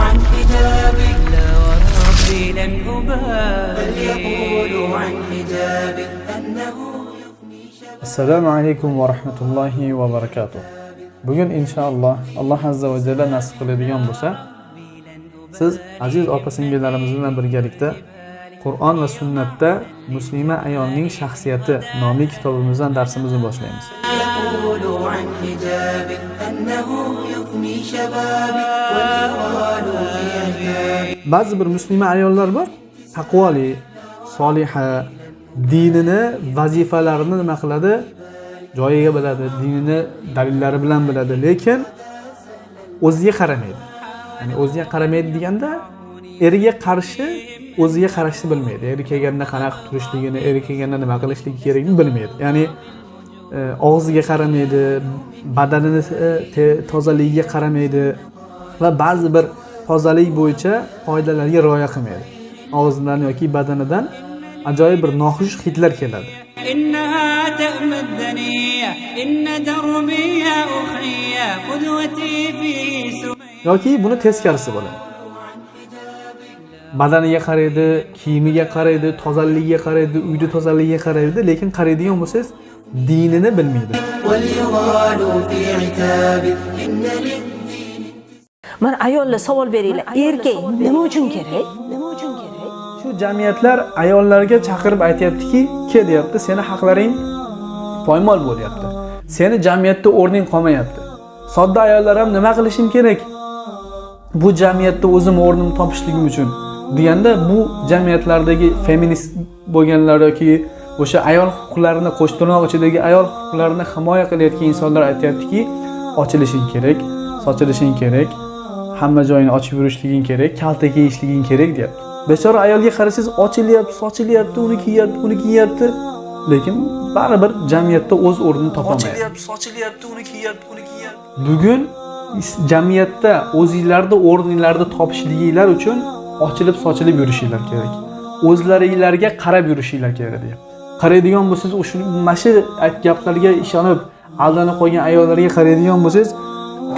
عن حجابي لا وربي لن أبالي بل يقولوا عن حجابي أنه يفني شبابي. Assalomu alaykum va rahmatullohi va barakatuh. Bugun inshaalloh Alloh azza va jalla nasib qiladigan bo'lsa, siz aziz opa-singillarimiz bilan birgalikda Qur'on va sunnatda muslima ayolning shaxsiyati nomli kitobimizdan darsimizni boshlaymiz. يقولوا عن حجابي أنه يفني شبابي واليغال في عتابي. Ba'zi bir muslima ayollar bor, taqvoli, soliha, dinini, vazifalarini nima qiladi? Joyiga biladi, dinini dalillari bilan biladi, lekin o'ziga qaramaydi. Ya'ni o'ziga qaramaydi deganda eriga qarshi o'ziga qarashni bilmaydi. Eri kelganda qanaqa turishligini, eri kelganda nima qilishligi kerakligini bilmaydi. Ya'ni og'ziga qaramaydi, badanini tozaligiga qaramaydi va ba'zi bir tozalik bo'yicha qoidalarga rioya qilmaydi. Og'zidan yoki badanidan ajoyib bir noxush hidlar keladi. إنها تأمى الدنيا إن دربي يا أخي قدوتي في سمية. Yoki buni teskarisi bo'ladi. Badaniga qaraydi, kiyimiga qaraydi, tozaligiga qaraydi, uyda tozaligiga qaraydi, lekin qaraydigan bo'lsangiz dinini bilmaydi. واليغال في عتابي إن للدين. Mana ayollar savol beringlar. Erkak nima uchun kerak? Nima uchun kerak? Shu jamiyatlar ayollarga chaqirib aytayaptiki, "Kel" deyapti, "Seni haqlaring poymol bo'lyapti. Seni jamiyatda o'rning qolmayapti. Sodda ayollar ham nima qilishim kerak? Bu jamiyatda o'zim o'rnimni topishligim uchun." Deganda bu jamiyatlardagi feminist bo'lganlar yoki o'sha ayol huquqlarini qo'shtirnoq ichidagi ayol huquqlarini himoya qilayotgan insonlar aytayaptiki, ochilishing kerak, sochilishing kerak, hamma joyini ochib yurishliging kerak, kalta kiyishliging kerak deyapti. Bechora ayolga qarasangiz ochilyapti, sochilyapti, uni kiyapti, lekin baribir jamiyatda o'z o'rnini topolmaydi. Ochilyapti, sochilyapti, uni kiyapti. Bugun jamiyatda o'zingizlarda o'rningizlarni topishliginglar uchun ochilib, sochilib yurishinglar kerak. O'zlaringizlarga qarab yurishinglar kerak deyapti. Qaraydigan bo'lsangiz, o'sha mashi gaplarga ishonib, aldanib qolgan ayollarga qaraydigan bo'lsangiz,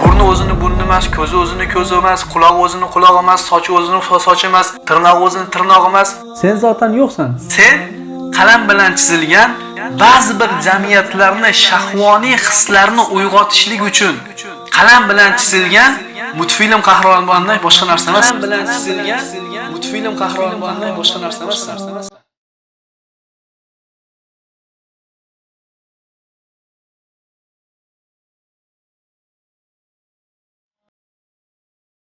burni o'zini burni emas, ko'zi o'zini ko'zi emas, qulog'i o'zini qulog'i emas, sochi o'zini sochi emas, tirnog'i o'zini tirnog'i emas. Sen zotan yo'qsan. Sen qalam bilan chizilgan ba'zi bir jamiyatlarni shahvoniy hislarni uyg'otishlik uchun qalam bilan chizilgan multfilm qahramonidan boshqa narsa emas. Qalam bilan chizilgan multfilm qahramonidan boshqa narsa emas.